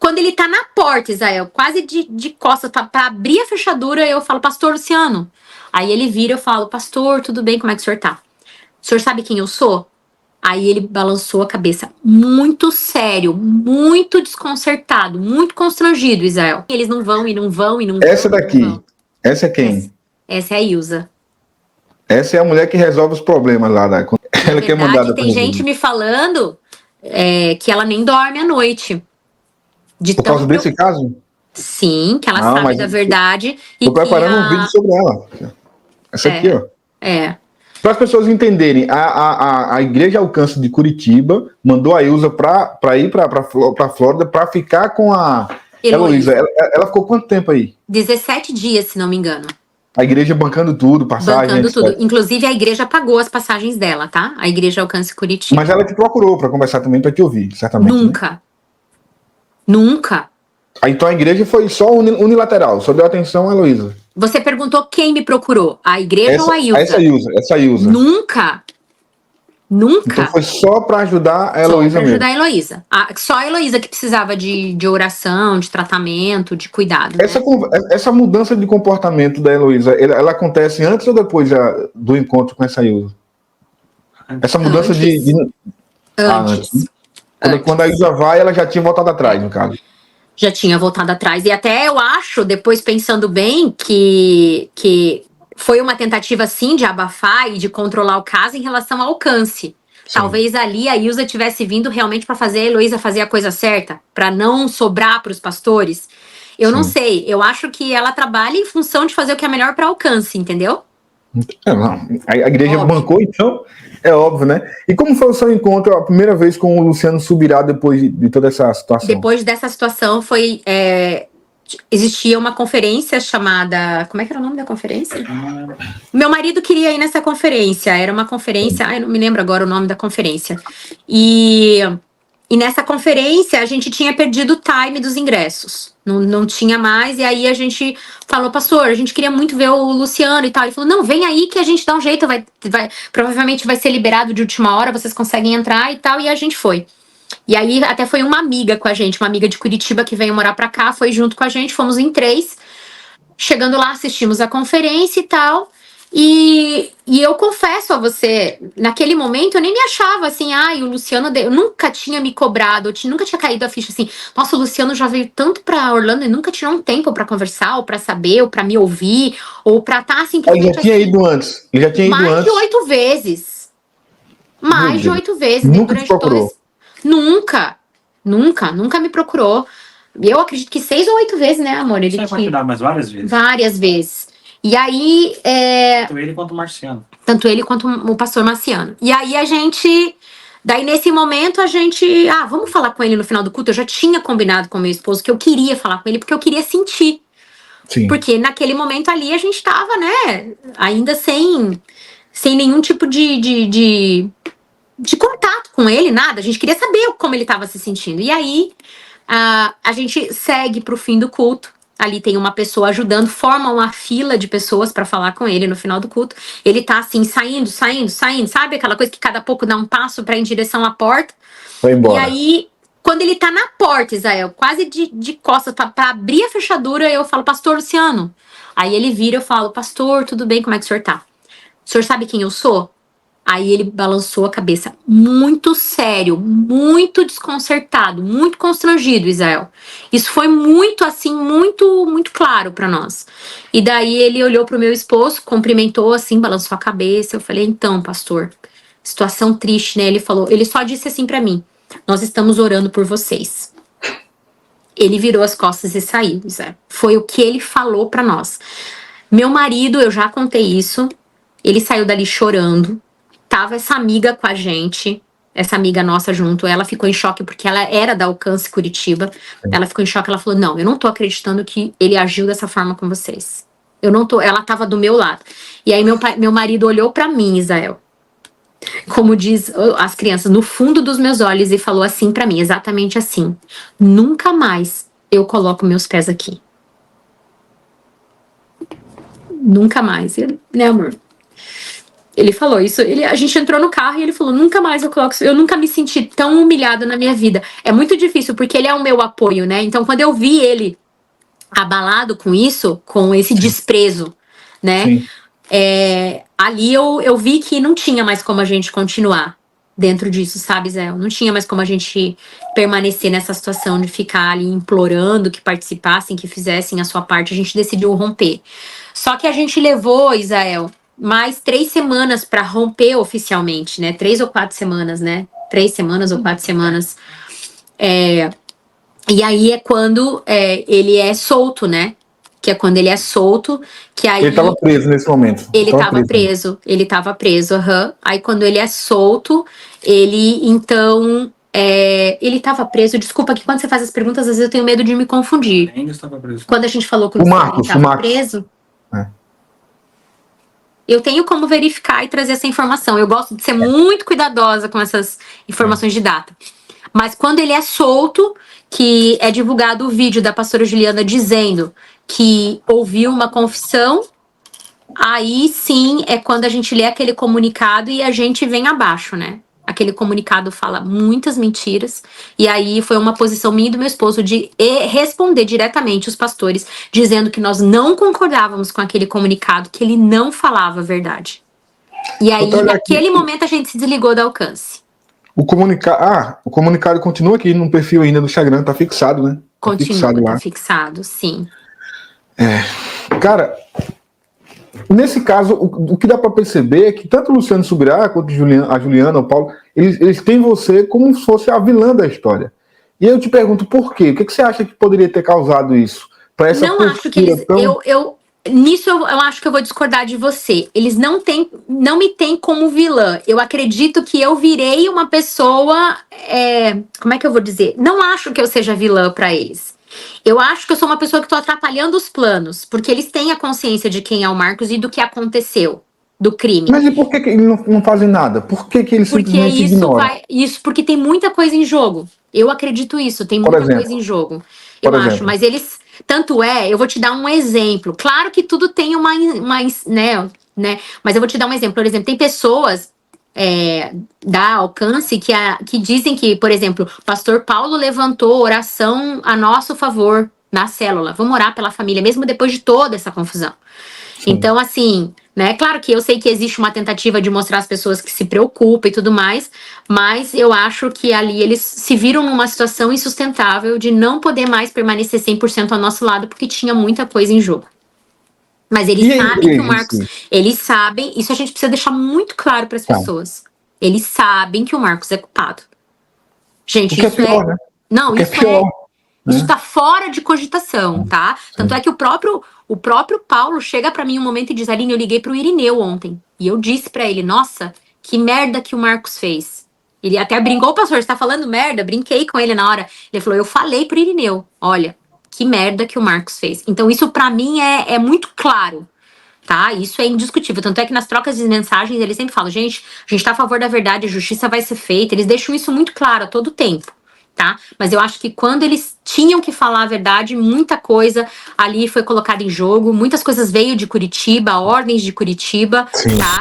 Quando ele tá na porta, Israel, quase de costas pra abrir a fechadura, eu falo, pastor Luciano. Aí ele vira, eu falo, pastor, tudo bem, como é que o senhor tá? O senhor sabe quem eu sou? Aí ele balançou a cabeça, muito sério, muito desconcertado, muito constrangido, Israel. Eles não vão, e não vão, e não vão. Essa daqui, essa é quem? Essa é a Ilza. Essa é a mulher que resolve os problemas lá. Ela que é mandada tem gente me falando que ela nem dorme à noite. Por causa desse caso? Sim, que ela sabe da verdade. Tô preparando um vídeo sobre ela. Essa aqui, ó. Para as pessoas entenderem, a Igreja Alcance de Curitiba mandou a Ilza para ir para Flórida para ficar com a Heloísa. Ela ficou quanto tempo aí? 17 dias, se não me engano. A igreja bancando tudo, passagem. Bancando tudo. Inclusive, a igreja pagou as passagens dela, tá? A Igreja Alcance Curitiba. Mas ela te procurou para conversar também, para te ouvir, certamente. Nunca. Né? Nunca. Então a igreja foi só unilateral, só deu atenção a Heloísa. Você perguntou quem me procurou, a igreja ou a Ilza? Essa Ilza. Nunca. Então foi só para ajudar a Heloísa mesmo. Só para ajudar a Heloísa. Só a Heloísa que precisava de oração, de tratamento, de cuidado. Essa mudança de comportamento da Heloísa, ela acontece antes ou depois do encontro com essa Ilza? Essa mudança Antes. Quando a Ilza vai, ela já tinha voltado atrás, no caso. Já tinha voltado atrás. E até eu acho, depois pensando bem, que foi uma tentativa, sim, de abafar e de controlar o caso em relação ao alcance. Sim. Talvez ali a Ilza tivesse vindo realmente para fazer a Heloísa fazer a coisa certa, para não sobrar para os pastores. Eu não sei. Eu acho que ela trabalha em função de fazer o que é melhor para alcance, entendeu? A igreja bancou, então, é óbvio, né? E como foi o seu encontro a primeira vez com o Luciano Subirá depois de toda essa situação? Depois dessa situação foi... existia uma conferência chamada... Como é que era o nome da conferência? Meu marido queria ir nessa conferência. Era uma conferência... eu não me lembro agora o nome da conferência. E nessa conferência a gente tinha perdido o time dos ingressos. Não tinha mais. E aí a gente falou, pastor, a gente queria muito ver o Luciano e tal. Ele falou, não, vem aí que a gente dá um jeito. Provavelmente vai ser liberado de última hora. Vocês conseguem entrar e tal. E a gente foi. E aí até foi uma amiga com a gente, uma amiga de Curitiba que veio morar pra cá, foi junto com a gente, fomos em 3. Chegando lá, assistimos a conferência e tal. E eu confesso a você, naquele momento eu nem me achava assim, o Luciano, eu nunca tinha me cobrado, nunca tinha caído a ficha assim, nossa, o Luciano já veio tanto pra Orlando e nunca tirou um tempo pra conversar, ou pra saber, ou pra me ouvir, ou pra estar simplesmente. Ele já tinha ido antes. Ele já tinha ido mais de 8 vezes. Mais de 8 vezes. Nunca te procurou? Nunca me procurou. Eu acredito que 6 ou 8 vezes, né, amor? Ele vai cuidar mais várias vezes? Várias vezes. E aí... Tanto ele quanto o Marciano. Tanto ele quanto o pastor Marciano. E aí a gente... Daí, nesse momento, a gente... vamos falar com ele no final do culto. Eu já tinha combinado com meu esposo que eu queria falar com ele, porque eu queria sentir. Sim. Porque naquele momento ali, a gente tava, né, ainda sem nenhum tipo de contato com ele, nada. A gente queria saber como ele estava se sentindo. E aí, a gente segue pro fim do culto. Ali tem uma pessoa ajudando, forma uma fila de pessoas para falar com ele no final do culto. Ele tá assim, saindo, sabe? Aquela coisa que cada pouco dá um passo para ir em direção à porta. Foi embora. E aí, quando ele tá na porta, Israel, quase de costas para abrir a fechadura, eu falo, pastor Luciano. Aí ele vira, eu falo, pastor, tudo bem, como é que o senhor tá? O senhor sabe quem eu sou? Aí ele balançou a cabeça, muito sério, muito desconcertado, muito constrangido, Israel. Isso foi muito, assim, muito claro pra nós. E daí ele olhou pro meu esposo, cumprimentou, assim, balançou a cabeça. Eu falei, então, pastor, situação triste, né? Ele só disse assim pra mim, nós estamos orando por vocês. Ele virou as costas e saiu, Israel. Foi o que ele falou pra nós. Meu marido, eu já contei isso, ele saiu dali chorando. Tava essa amiga com a gente, essa amiga nossa junto, ela ficou em choque porque ela era da Alcance Curitiba. Ela ficou em choque, ela falou, não, eu não tô acreditando que ele agiu dessa forma com vocês. Ela tava do meu lado. E aí meu marido olhou pra mim, Israel, como diz as crianças, no fundo dos meus olhos e falou assim pra mim, exatamente assim, nunca mais eu coloco meus pés aqui. Nunca mais, né, amor? Ele falou isso, a gente entrou no carro e ele falou, nunca mais eu coloco isso, eu nunca me senti tão humilhado na minha vida. É muito difícil, porque ele é o meu apoio, né? Então, quando eu vi ele abalado com isso, com esse desprezo, né? Ali eu vi que não tinha mais como a gente continuar dentro disso, sabe, Zé? Não tinha mais como a gente permanecer nessa situação de ficar ali implorando que participassem, que fizessem a sua parte. A gente decidiu romper. Só que a gente levou, Isael, mais 3 semanas para romper oficialmente, né? 3 ou 4 semanas, né? 3 semanas ou 4 semanas. E aí é quando ele é solto, né? Que é quando ele é solto, que aí... Ele estava preso nesse momento. Ele estava preso, Aí quando ele é solto, ele, então... ele estava preso, desculpa que quando você faz as perguntas, às vezes eu tenho medo de me confundir. Ainda estava preso. Quando a gente falou que o Marcos estava preso... Eu tenho como verificar e trazer essa informação. Eu gosto de ser muito cuidadosa com essas informações de data. Mas quando ele é solto, que é divulgado o vídeo da pastora Juliana dizendo que ouviu uma confissão, aí sim é quando a gente lê aquele comunicado e a gente vem abaixo, né? Aquele comunicado fala muitas mentiras. E aí foi uma posição minha e do meu esposo de responder diretamente os pastores, dizendo que nós não concordávamos com aquele comunicado, que ele não falava a verdade. E aí, naquele momento, a gente se desligou da Alcance. O comunicado continua aqui no perfil ainda do Instagram, tá fixado, né? Continua, tá fixado, sim. Cara, nesse caso, o que dá para perceber é que tanto o Luciano Subirá quanto a Juliana, o Paulo, eles têm você como se fosse a vilã da história. E eu te pergunto por quê? O que você acha que poderia ter causado isso? Para essa não acho que eles... Nisso eu acho que eu vou discordar de você. Eles não me têm como vilã. Eu acredito que eu virei uma pessoa... como é que eu vou dizer? Não acho que eu seja vilã para eles. Eu acho que eu sou uma pessoa que estou atrapalhando os planos, porque eles têm a consciência de quem é o Marcos e do que aconteceu, do crime. Mas e por que eles não fazem nada? Por que eles simplesmente ignoram? Porque tem muita coisa em jogo. Eu acredito isso, tem muita coisa em jogo. Eu acho, mas eles... Tanto eu vou te dar um exemplo. Claro que tudo tem uma né? Mas eu vou te dar um exemplo. Por exemplo, tem pessoas da Alcance que dizem que, por exemplo, o pastor Paulo levantou oração a nosso favor na célula. Vamos orar pela família, mesmo depois de toda essa confusão. Sim. Então, assim, né? Claro que eu sei que existe uma tentativa de mostrar às pessoas que se preocupam e tudo mais, mas eu acho que ali eles se viram numa situação insustentável de não poder mais permanecer 100% ao nosso lado, porque tinha muita coisa em jogo. Mas eles sabem que o Marcos... Eles sabem, isso a gente precisa deixar muito claro para as pessoas. Eles sabem que o Marcos é culpado. Gente, isso pior, né? Não, isso isso tá fora de cogitação, tá? Tanto é que o próprio Paulo chega pra mim um momento e diz, Aline, eu liguei pro Irineu ontem. E eu disse pra ele, nossa, que merda que o Marcos fez. Ele até brincou, pastor, você tá falando merda? Brinquei com ele na hora. Ele falou, eu falei pro Irineu, olha, que merda que o Marcos fez. Então isso pra mim é muito claro, tá? Isso é indiscutível. Tanto é que nas trocas de mensagens eles sempre falam, gente, a gente tá a favor da verdade, a justiça vai ser feita. Eles deixam isso muito claro a todo tempo. Tá? Mas eu acho que quando eles tinham que falar a verdade, muita coisa ali foi colocada em jogo, muitas coisas veio de Curitiba, ordens de Curitiba, tá?